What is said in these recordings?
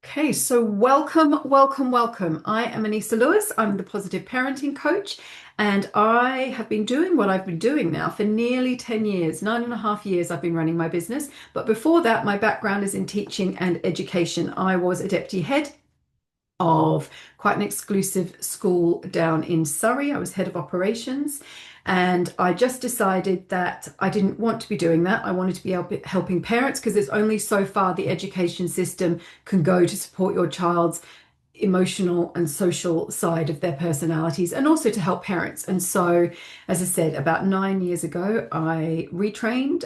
Okay, so welcome, welcome, welcome. I am Anisa Lewis. I'm the positive parenting coach, and I have been doing what I've been doing now for nearly 10 years, 9.5 years I've been running my business. But before that, my background is in teaching and education. I was a deputy head of quite an exclusive school down in Surrey. I was head of operations, and I just decided that I didn't want to be doing that. I wanted to be helping parents because there's only so far the education system can go to support your child's emotional and social side of their personalities, and also to help parents. And so, as I said, about 9 years ago, I retrained,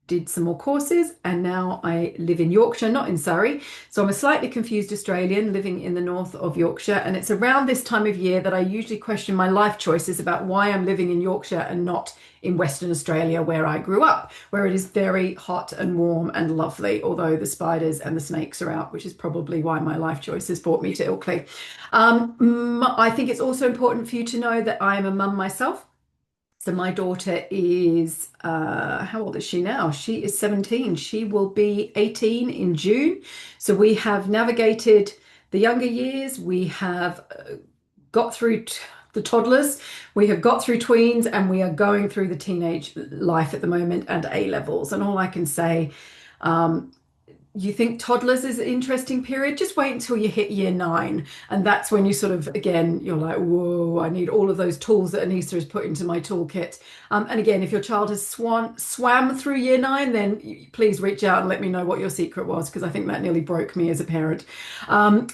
did some more courses, and now I live in Yorkshire, not in Surrey. So I'm a slightly confused Australian living in the north of Yorkshire. And it's around this time of year that I usually question my life choices about why I'm living in Yorkshire and not in Western Australia, where I grew up, where it is very hot and warm and lovely, although the spiders and the snakes are out, which is probably why my life choices brought me to Ilkley. I think it's also important for you to know that I am a mum myself. So my daughter is, how old is she now? She is 17. She will be 18 in June. So we have navigated the younger years. We have got through the toddlers. We have got through tweens, and we are going through the teenage life at the moment and A levels. And all I can say, you think toddlers is an interesting period, just wait until you hit year 9. And that's when you sort of, again, you're like, whoa, I need all of those tools that Anisa has put into my toolkit. And again, if your child has swam through year 9, then please reach out and let me know what your secret was, because I think that nearly broke me as a parent.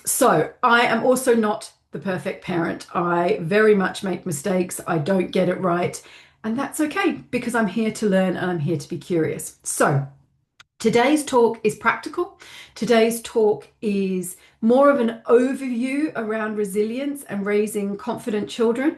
So I am also not the perfect parent. I very much make mistakes. I don't get it right. And that's okay, because I'm here to learn and I'm here to be curious. So today's talk is practical. Today's talk is more of an overview around resilience and raising confident children.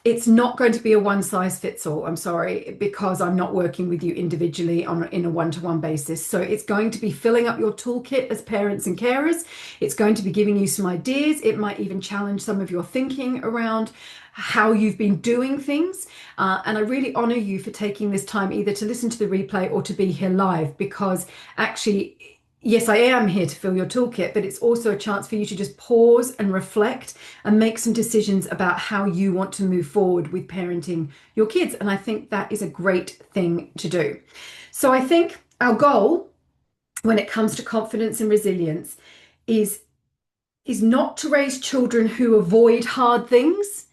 It's not going to be a one size fits all, I'm sorry, because I'm not working with you individually in a one-to-one basis. So it's going to be filling up your toolkit as parents and carers. It's going to be giving you some ideas. It might even challenge some of your thinking around how you've been doing things. And I really honor you for taking this time either to listen to the replay or to be here live, because actually, yes, I am here to fill your toolkit, but it's also a chance for you to just pause and reflect and make some decisions about how you want to move forward with parenting your kids. And I think that is a great thing to do. So I think our goal when it comes to confidence and resilience is not to raise children who avoid hard things,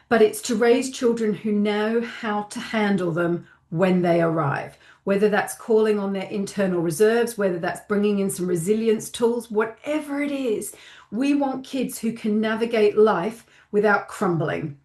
but it's to raise children who know how to handle them when they arrive, whether that's calling on their internal reserves, whether that's bringing in some resilience tools, whatever it is. We want kids who can navigate life without crumbling.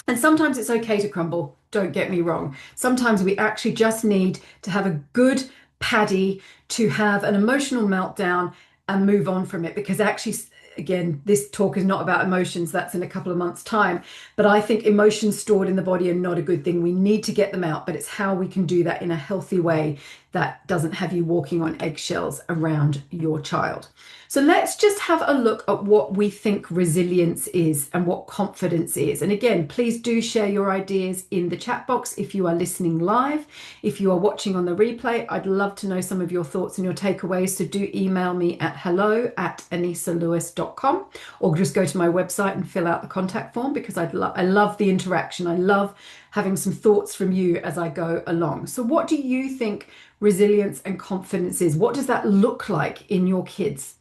And sometimes it's okay to crumble, don't get me wrong. Sometimes we actually just need to have a good paddy to have an emotional meltdown and move on from it, because actually, again, this talk is not about emotions. That's in a couple of months' time. But I think emotions stored in the body are not a good thing. We need to get them out, but it's how we can do that in a healthy way that doesn't have you walking on eggshells around your child. So let's just have a look at what we think resilience is and what confidence is. And again, please do share your ideas in the chat box if you are listening live. If you are watching on the replay, I'd love to know some of your thoughts and your takeaways. So do email me at hello@anisalewis.com, or just go to my website and fill out the contact form, because I love the interaction. I love having some thoughts from you as I go along. So what do you think resilience and confidence is? What does that look like in your kids?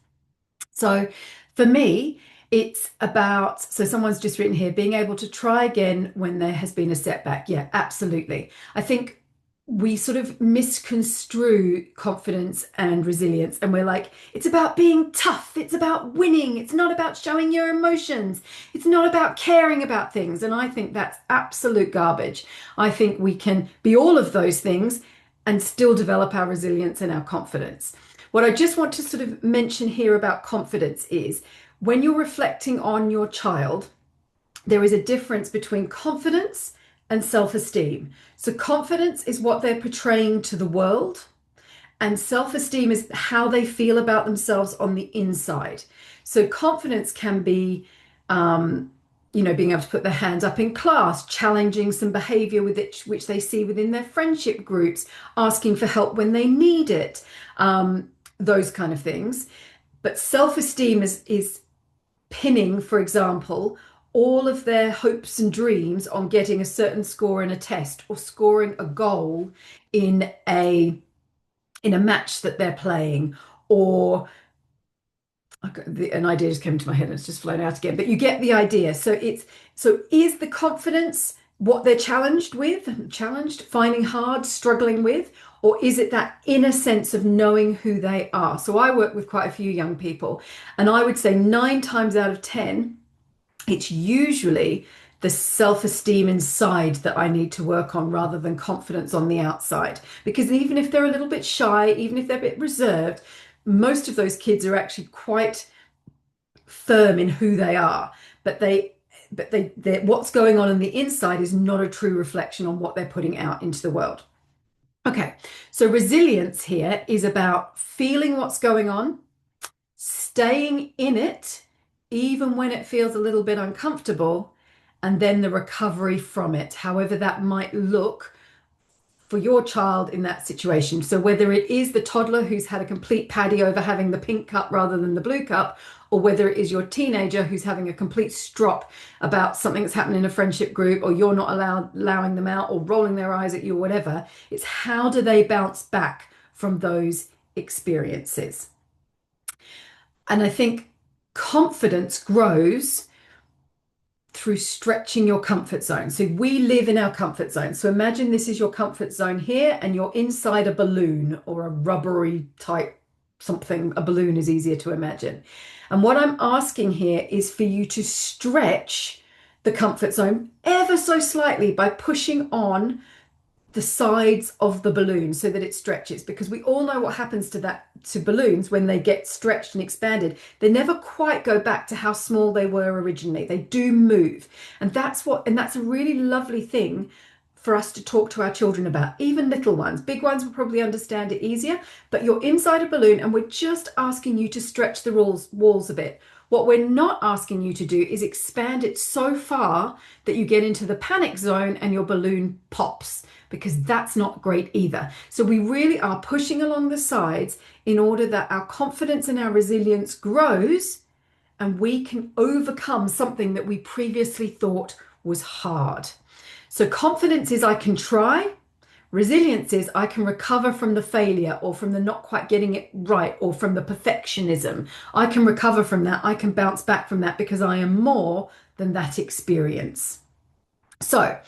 So for me, it's about, so someone's just written here, being able to try again when there has been a setback. Yeah, absolutely. I think we sort of misconstrue confidence and resilience, and we're like, it's about being tough, it's about winning, it's not about showing your emotions, it's not about caring about things. And I think that's absolute garbage. I think we can be all of those things and still develop our resilience and our confidence. What I just want to sort of mention here about confidence is, when you're reflecting on your child, there is a difference between confidence and self-esteem. So confidence is what they're portraying to the world, and self-esteem is how they feel about themselves on the inside. So confidence can be, being able to put their hands up in class, challenging some behavior with it, which they see within their friendship groups, asking for help when they need it, those kind of things. But self-esteem is pinning, for example, all of their hopes and dreams on getting a certain score in a test or scoring a goal in a match that they're playing, or an idea just came to my head and it's just flown out again, but you get the idea. So is the confidence what they're challenged, finding hard, struggling with, or is it that inner sense of knowing who they are? So I work with quite a few young people, and I would say 9 times out of 10, it's usually the self-esteem inside that I need to work on rather than confidence on the outside. Because even if they're a little bit shy, even if they're a bit reserved, most of those kids are actually quite firm in who they are, but what's going on the inside is not a true reflection on what they're putting out into the world. Okay, so resilience here is about feeling what's going on, staying in it, even when it feels a little bit uncomfortable, and then the recovery from it, however that might look for your child in that situation. So whether it is the toddler who's had a complete paddy over having the pink cup rather than the blue cup, or whether it is your teenager who's having a complete strop about something that's happened in a friendship group, or you're not allowing them out, or rolling their eyes at you, or whatever, it's how do they bounce back from those experiences. And I think confidence grows through stretching your comfort zone. So we live in our comfort zone. So imagine this is your comfort zone here, and you're inside a balloon or a rubbery type something. A balloon is easier to imagine. And what I'm asking here is for you to stretch the comfort zone ever so slightly by pushing on the sides of the balloon so that it stretches, because we all know what happens to balloons when they get stretched and expanded. They never quite go back to how small they were originally. They do move. And that's a really lovely thing for us to talk to our children about, even little ones. Big ones will probably understand it easier, but you're inside a balloon and we're just asking you to stretch the walls a bit. What we're not asking you to do is expand it so far that you get into the panic zone and your balloon pops, because that's not great either. So we really are pushing along the sides in order that our confidence and our resilience grows and we can overcome something that we previously thought was hard. So confidence is I can try. Resilience is I can recover from the failure or from the not quite getting it right or from the perfectionism. I can recover from that. I can bounce back from that because I am more than that experience. So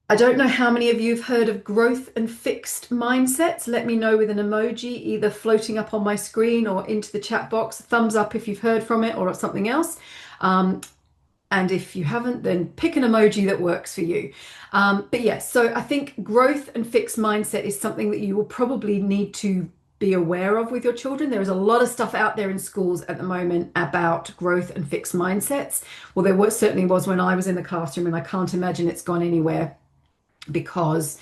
I don't know how many of you have heard of growth and fixed mindsets. Let me know with an emoji, either floating up on my screen or into the chat box. Thumbs up if you've heard from it or something else. And if you haven't, then pick an emoji that works for you. But yes, so I think growth and fixed mindset is something that you will probably need to be aware of with your children. There is a lot of stuff out there in schools at the moment about growth and fixed mindsets. Well, certainly was when I was in the classroom, and I can't imagine it's gone anywhere, because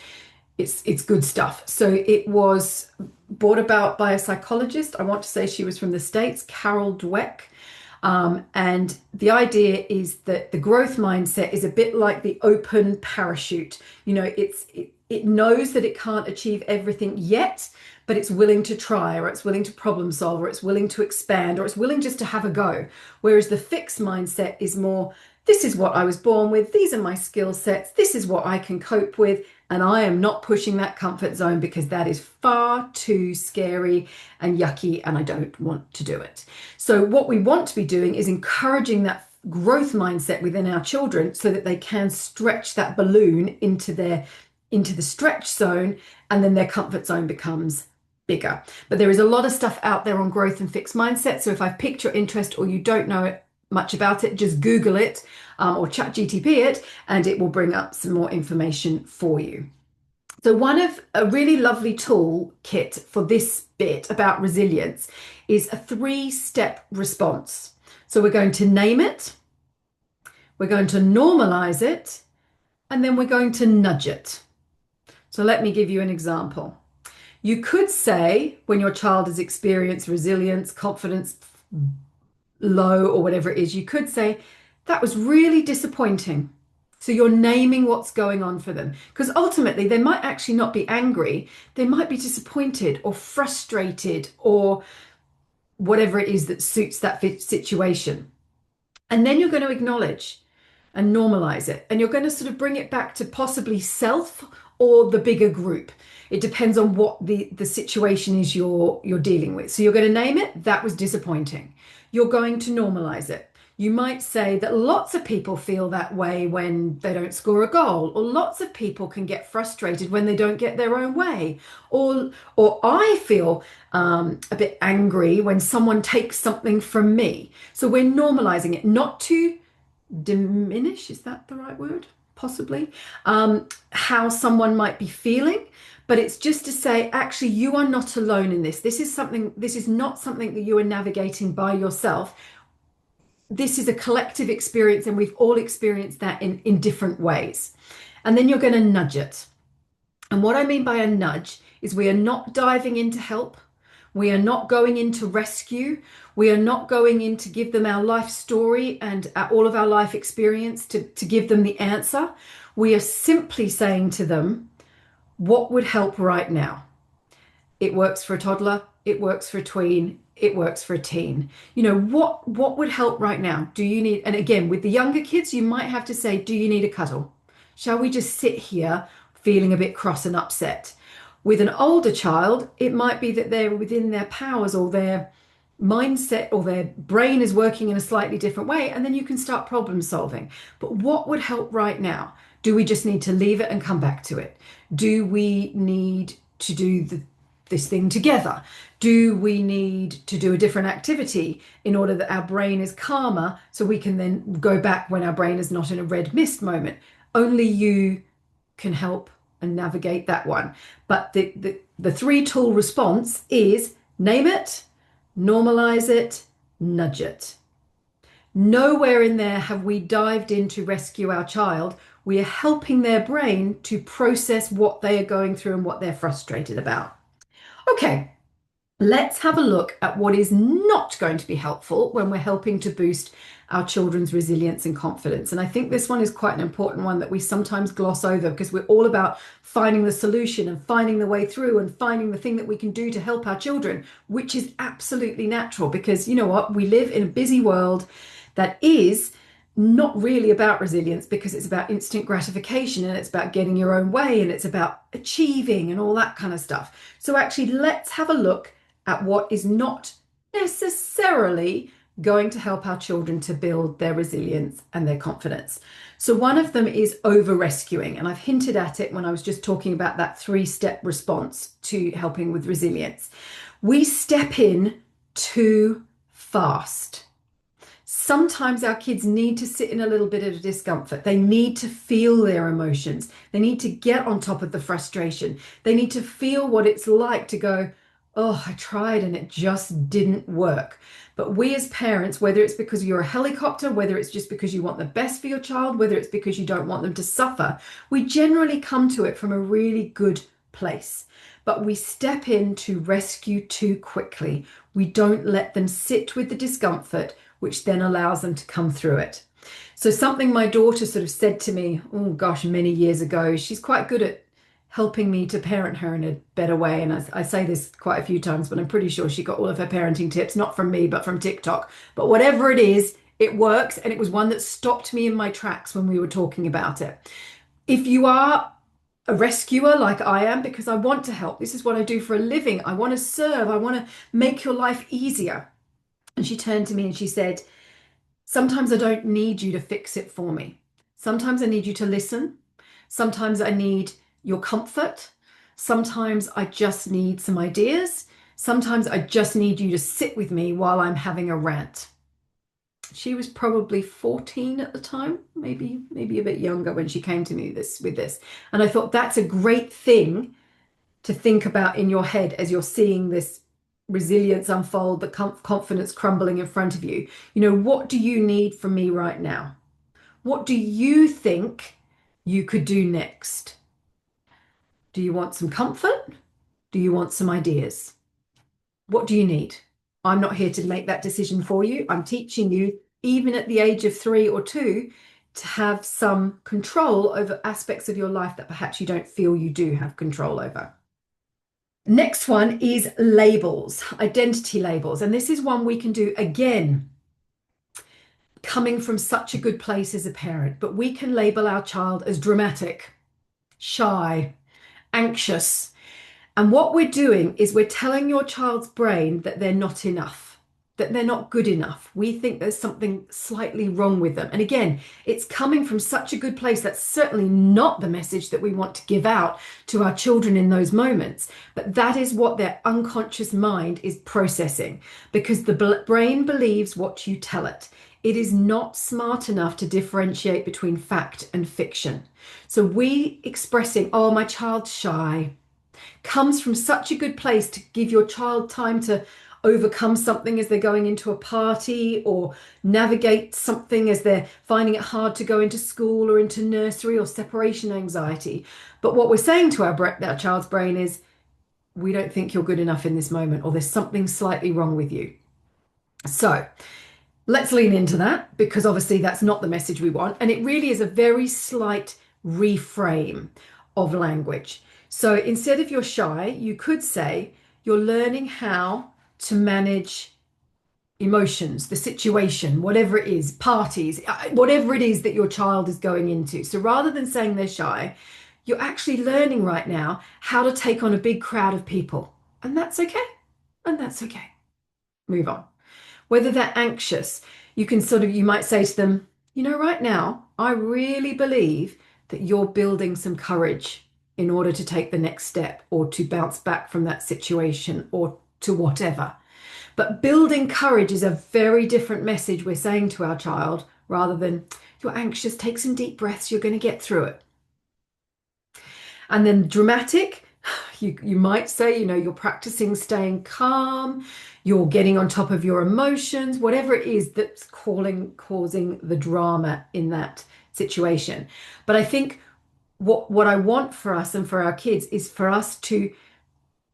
it's good stuff. So it was brought about by a psychologist. I want to say she was from the States, Carol Dweck. And the idea is that the growth mindset is a bit like the open parachute. You know, it knows that it can't achieve everything yet, but it's willing to try, or it's willing to problem solve, or it's willing to expand, or it's willing just to have a go. Whereas the fixed mindset is more, this is what I was born with, these are my skill sets, this is what I can cope with, and I am not pushing that comfort zone because that is far too scary and yucky and I don't want to do it. So what we want to be doing is encouraging that growth mindset within our children so that they can stretch that balloon into the stretch zone, and then their comfort zone becomes bigger. But there is a lot of stuff out there on growth and fixed mindset. So if I've piqued your interest or you don't know much about it, just Google it or chat GTP it, and it will bring up some more information for you. So one of a really lovely tool kit for this bit about resilience is a 3-step response. So we're going to name it, we're going to normalize it, and then we're going to nudge it. So let me give you an example. You could say, when your child has experienced resilience, confidence low, or whatever it is, you could say, that was really disappointing. So you're naming what's going on for them, because ultimately they might actually not be angry. They might be disappointed or frustrated or whatever it is that suits that situation. And then you're going to acknowledge and normalize it. And you're going to sort of bring it back to possibly self or the bigger group. It depends on what the situation is you're dealing with. So you're going to name it, that was disappointing. You're going to normalize it. You might say that lots of people feel that way when they don't score a goal, or lots of people can get frustrated when they don't get their own way, or I feel a bit angry when someone takes something from me. So we're normalizing it, not to diminish, is that the right word? Possibly, how someone might be feeling, but it's just to say, actually, you are not alone in this. This is not something that you are navigating by yourself. This is a collective experience, and we've all experienced that in different ways. And then you're going to nudge it. And what I mean by a nudge is we are not diving in to help. We are not going in to rescue. We are not going in to give them our life story and all of our life experience to give them the answer. We are simply saying to them, what would help right now? It works for a toddler. It works for a tween. It works for a teen. You know, what would help right now? Do you need, and again, with the younger kids, you might have to say, do you need a cuddle? Shall we just sit here feeling a bit cross and upset? With an older child, it might be that they're within their powers, or their mindset or their brain is working in a slightly different way, and then you can start problem solving. But what would help right now? Do we just need to leave it and come back to it? Do we need to do this thing together? Do we need to do a different activity in order that our brain is calmer, so we can then go back when our brain is not in a red mist moment? Only you can help and navigate that one. But the three-tool response is name it, normalize it, nudge it. Nowhere in there have we dived in to rescue our child. We are helping their brain to process what they are going through and what they're frustrated about. Okay, let's have a look at what is not going to be helpful when we're helping to boost our children's resilience and confidence. And I think this one is quite an important one that we sometimes gloss over, because we're all about finding the solution and finding the way through and finding the thing that we can do to help our children, which is absolutely natural, because you know what? We live in a busy world that is not really about resilience, because it's about instant gratification, and it's about getting your own way, and it's about achieving and all that kind of stuff. So actually, let's have a look at what is not necessarily going to help our children to build their resilience and their confidence. So one of them is over rescuing, and I've hinted at it when I was just talking about that three-step response to helping with resilience. We step in too fast. Sometimes our kids need to sit in a little bit of discomfort. They need to feel their emotions. They need to get on top of the frustration. They need to feel what it's like to go, oh, I tried and it just didn't work. But we as parents, whether it's because you're a helicopter, whether it's just because you want the best for your child, whether it's because you don't want them to suffer, we generally come to it from a really good place. But we step in to rescue too quickly. We don't let them sit with the discomfort, which then allows them to come through it. So something my daughter sort of said to me, oh gosh, many years ago, she's quite good at helping me to parent her in a better way. And I say this quite a few times, but I'm pretty sure she got all of her parenting tips, not from me, but from TikTok. But whatever it is, it works. And it was one that stopped me in my tracks when we were talking about it. If you are a rescuer like I am, because I want to help, this is what I do for a living, I want to serve, I want to make your life easier. And she turned to me and she said, sometimes I don't need you to fix it for me. Sometimes I need you to listen. Sometimes I need your comfort. Sometimes I just need some ideas. Sometimes I just need you to sit with me while I'm having a rant. She was probably 14 at the time, maybe a bit younger when she came to me with this. And I thought that's a great thing to think about in your head as you're seeing this resilience unfold, the confidence crumbling in front of you. You know, what do you need from me right now? What do you think you could do next? Do you want some comfort? Do you want some ideas? What do you need? I'm not here to make that decision for you. I'm teaching you, even at the age of 3 or 2, to have some control over aspects of your life that perhaps you don't feel you do have control over. Next one is labels, identity labels. And this is one we can do again, coming from such a good place as a parent, but we can label our child as dramatic, shy, anxious. And what we're doing is we're telling your child's brain that they're not enough, that they're not good enough. We think there's something slightly wrong with them. And again, it's coming from such a good place. That's certainly not the message that we want to give out to our children in those moments. But that is what their unconscious mind is processing, because the brain believes what you tell it. It is not smart enough to differentiate between fact and fiction. So we expressing, oh, my child's shy, comes from such a good place to give your child time to overcome something as they're going into a party, or navigate something as they're finding it hard to go into school or into nursery, or separation anxiety. But what we're saying to our child's brain is, we don't think you're good enough in this moment, or there's something slightly wrong with you. So let's lean into that, because obviously that's not the message we want. And it really is a very slight reframe of language. So instead of you're shy, you could say you're learning how to manage emotions, the situation, whatever it is, parties, whatever it is that your child is going into. So rather than saying they're shy, you're actually learning right now how to take on a big crowd of people. And that's okay. And that's okay. Move on. Whether they're anxious, you might say to them, right now, I really believe that you're building some courage in order to take the next step, or to bounce back from that situation, or to whatever. But building courage is a very different message we're saying to our child, rather than, you're anxious, take some deep breaths, you're going to get through it. And then dramatic, you might say, you're practicing staying calm, you're getting on top of your emotions, whatever it is that's causing the drama in that situation. But I think what I want for us and for our kids is for us to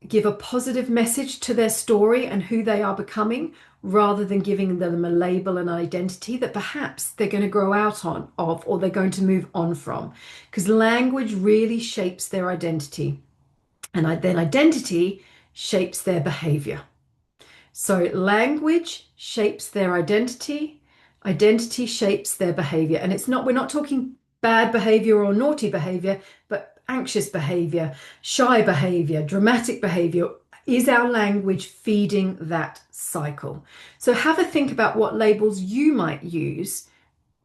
give a positive message to their story and who they are becoming, rather than giving them a label and identity that perhaps they're going to grow out of, or they're going to move on from. Because language really shapes their identity, and then identity shapes their behavior. So language shapes their identity, identity shapes their behavior. And we're not talking bad behavior or naughty behavior, but anxious behavior, shy behavior, dramatic behavior. Is our language feeding that cycle? So have a think about what labels you might use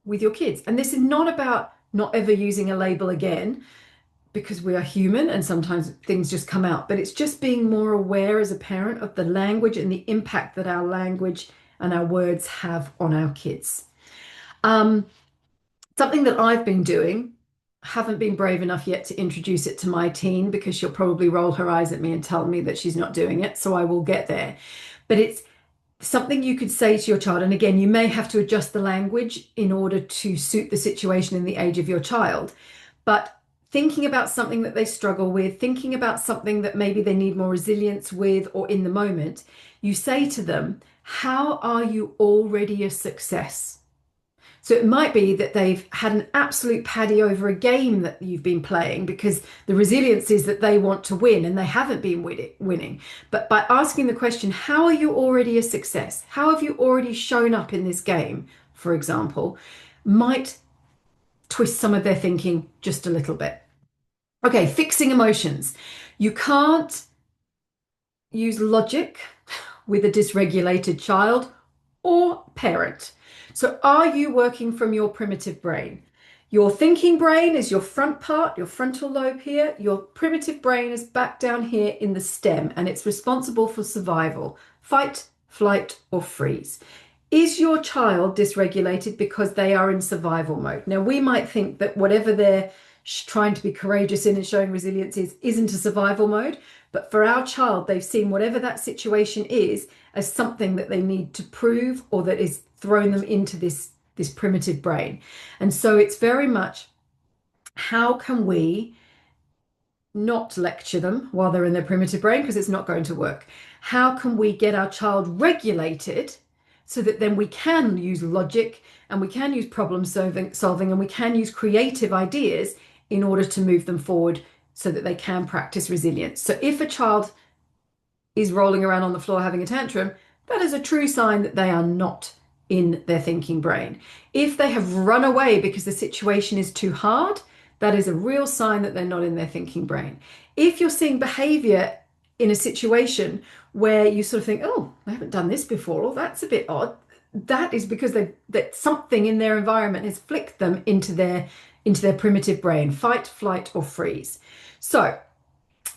with your kids. And this is not about not ever using a label again, because we are human and sometimes things just come out, but it's just being more aware as a parent of the language and the impact that our language and our words have on our kids. Something that I've been doing, haven't been brave enough yet to introduce it to my teen, because she'll probably roll her eyes at me and tell me that she's not doing it. So I will get there. But it's something you could say to your child. And again, you may have to adjust the language in order to suit the situation and the age of your child. But thinking about something that they struggle with, thinking about something that maybe they need more resilience with, or in the moment, you say to them, how are you already a success? So it might be that they've had an absolute paddy over a game that you've been playing, because the resilience is that they want to win and they haven't been winning. But by asking the question, how are you already a success? How have you already shown up in this game, for example, might twist some of their thinking just a little bit. Okay, fixing emotions. You can't use logic with a dysregulated child or parent. So are you working from your primitive brain? Your thinking brain is your front part, your frontal lobe here. Your primitive brain is back down here in the stem, and it's responsible for survival, fight, flight, or freeze. Is your child dysregulated because they are in survival mode? Now, we might think that whatever they're trying to be courageous in and showing resilience isn't a survival mode, but for our child, they've seen whatever that situation is as something that they need to prove, or that is throwing them into this primitive brain. And so it's very much, how can we not lecture them while they're in their primitive brain, because it's not going to work? How can we get our child regulated so that then we can use logic, and we can use problem solving, and we can use creative ideas in order to move them forward, so that they can practice resilience? So if a child is rolling around on the floor having a tantrum, that is a true sign that they are not in their thinking brain. If they have run away because the situation is too hard, that is a real sign that they're not in their thinking brain. If you're seeing behavior in a situation where you sort of think, oh, I haven't done this before, or that's a bit odd, that is because that something in their environment has flicked them into their primitive brain, fight, flight, or freeze. So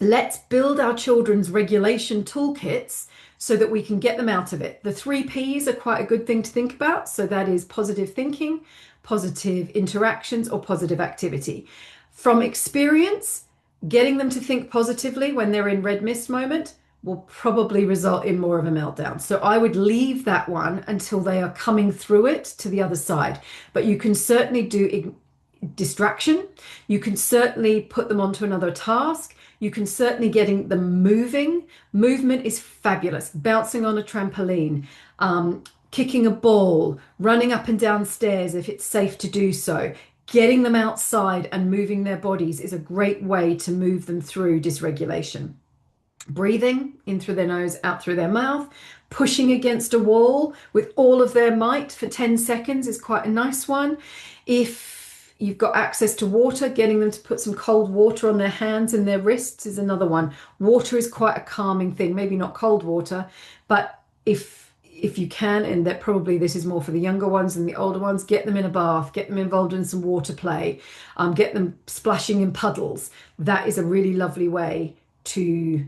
let's build our children's regulation toolkits so that we can get them out of it. The 3 Ps are quite a good thing to think about. So that is positive thinking, positive interactions, or positive activity. From experience, getting them to think positively when they're in red mist moment will probably result in more of a meltdown. So I would leave that one until they are coming through it to the other side. But you can certainly do distraction. You can certainly put them onto another task. You can certainly getting them moving. Movement is fabulous. Bouncing on a trampoline, kicking a ball, running up and down stairs if it's safe to do so. Getting them outside and moving their bodies is a great way to move them through dysregulation. Breathing in through their nose, out through their mouth. Pushing against a wall with all of their might for 10 seconds is quite a nice one. If you've got access to water, getting them to put some cold water on their hands and their wrists is another one. Water is quite a calming thing, maybe not cold water, but if you can, and that probably this is more for the younger ones than the older ones, get them in a bath, get them involved in some water play, get them splashing in puddles. That is a really lovely way to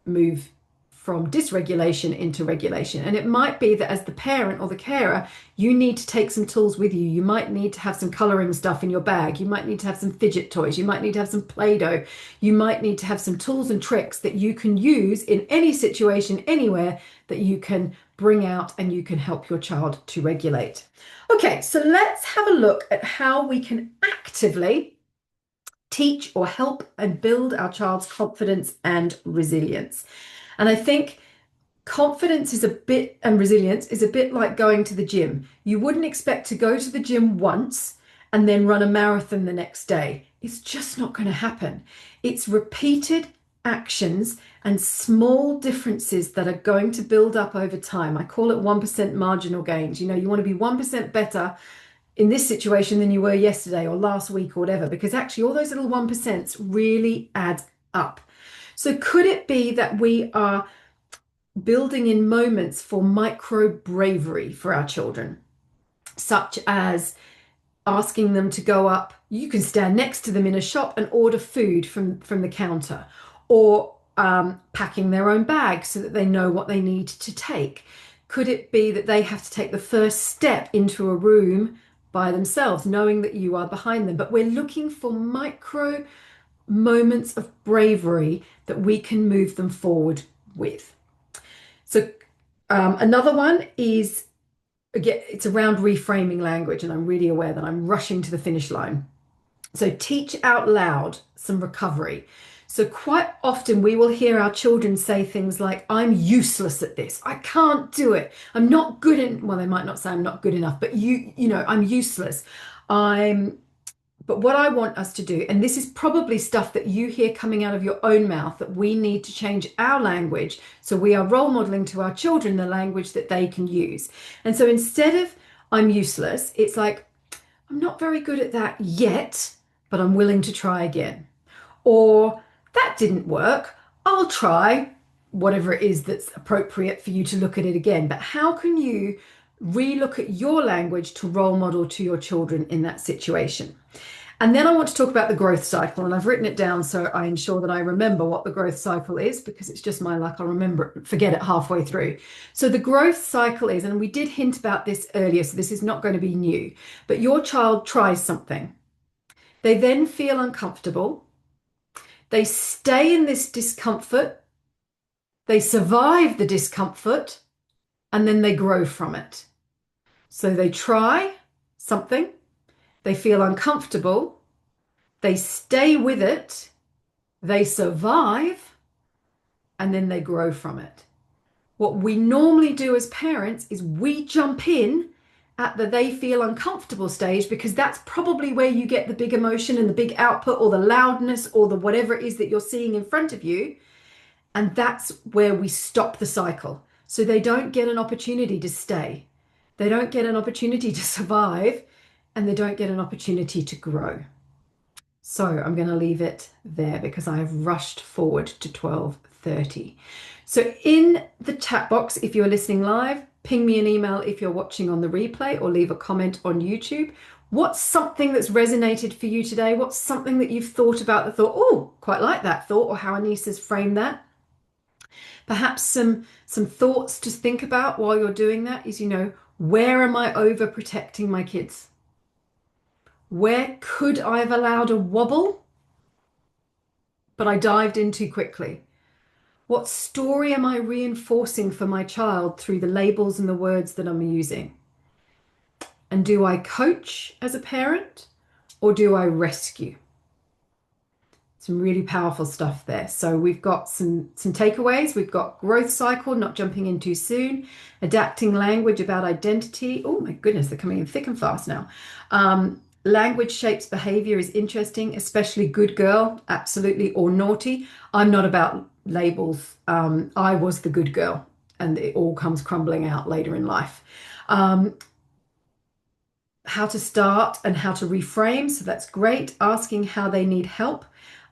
move from dysregulation into regulation. And it might be that as the parent or the carer, you need to take some tools with you. You might need to have some coloring stuff in your bag. You might need to have some fidget toys. You might need to have some Play-Doh. You might need to have some tools and tricks that you can use in any situation, anywhere, that you can bring out and you can help your child to regulate. Okay, so let's have a look at how we can actively teach or help and build our child's confidence and resilience. And I think confidence is a bit, and resilience is a bit like going to the gym. You wouldn't expect to go to the gym once and then run a marathon the next day. It's just not going to happen. It's repeated actions and small differences that are going to build up over time. I call it 1% marginal gains. You know, you want to be 1% better in this situation than you were yesterday or last week or whatever, because actually all those little 1% really add up. So could it be that we are building in moments for micro bravery for our children, such as asking them to go up, you can stand next to them in a shop and order food from the counter, or packing their own bag so that they know what they need to take? Could it be that they have to take the first step into a room by themselves, knowing that you are behind them? But we're looking for micro moments of bravery that we can move them forward with. So another one is, again, it's around reframing language, and I'm really aware that I'm rushing to the finish line. So teach out loud some recovery. So quite often we will hear our children say things like, I'm useless at this. I can't do it. I'm not good in, well, they might not say I'm not good enough, but you know, I'm useless. But what I want us to do, and this is probably stuff that you hear coming out of your own mouth, that we need to change our language so we are role modeling to our children the language that they can use. And so instead of I'm useless, it's like, I'm not very good at that yet, but I'm willing to try again. Or that didn't work, I'll try whatever it is that's appropriate for you to look at it again. But how can you re-look at your language to role model to your children in that situation? And then I want to talk about the growth cycle, and I've written it down so I ensure that I remember what the growth cycle is, because it's just my luck, I'll forget it halfway through. So the growth cycle is, and we did hint about this earlier, so this is not going to be new, but your child tries something. They then feel uncomfortable. They stay in this discomfort. They survive the discomfort, and then they grow from it. So they try something. They feel uncomfortable, they stay with it, they survive, and then they grow from it. What we normally do as parents is we jump in at the they feel uncomfortable stage, because that's probably where you get the big emotion and the big output or the loudness or the whatever it is that you're seeing in front of you. And that's where we stop the cycle. So they don't get an opportunity to stay. They don't get an opportunity to survive, and they don't get an opportunity to grow. So I'm going to leave it there because I have rushed forward to 12:30. So in the chat box, if you're listening live, ping me an email if you're watching on the replay, or leave a comment on YouTube. What's something that's resonated for you today? What's something that you've thought about that thought, oh, quite like that thought, or how Anisa's framed that? Perhaps some thoughts to think about while you're doing that is, where am I overprotecting my kids? Where could I have allowed a wobble, but I dived in too quickly? What story am I reinforcing for my child through the labels and the words that I'm using? And do I coach as a parent, or do I rescue? Some really powerful stuff there. So we've got some takeaways. We've got growth cycle, not jumping in too soon, adapting language about identity. Oh my goodness, they're coming in thick and fast now. Language shapes behavior is interesting, especially good girl, absolutely, or naughty. I'm not about labels. I was the good girl, and it all comes crumbling out later in life. How to start and how to reframe. So that's great. Asking how they need help.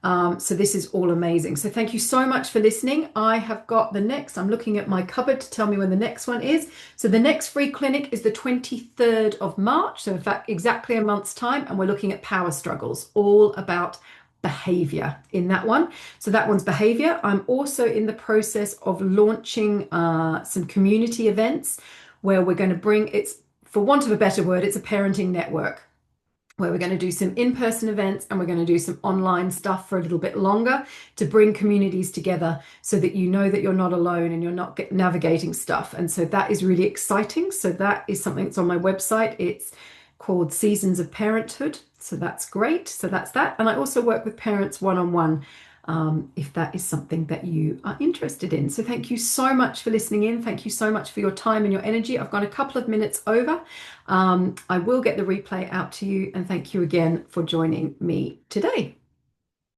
So this is all amazing. So thank you so much for listening. I have got the next, I'm looking at my cupboard to tell me when the next one is. So the next free clinic is the 23rd of March. So in fact, exactly a month's time. And we're looking at power struggles, all about behavior in that one. So that one's behavior. I'm also in the process of launching some community events where we're going to bring, it's, for want of a better word, it's a parenting network, where we're going to do some in-person events and we're going to do some online stuff for a little bit longer to bring communities together so that you know that you're not alone and you're not navigating stuff. And so that is really exciting. So that is something that's on my website. It's called Seasons of Parenthood. So that's great. So that's that. And I also work with parents one-on-one, if that is something that you are interested in. So thank you so much for listening in. Thank you so much for your time and your energy. I've gone a couple of minutes over. I will get the replay out to you, and thank you again for joining me today.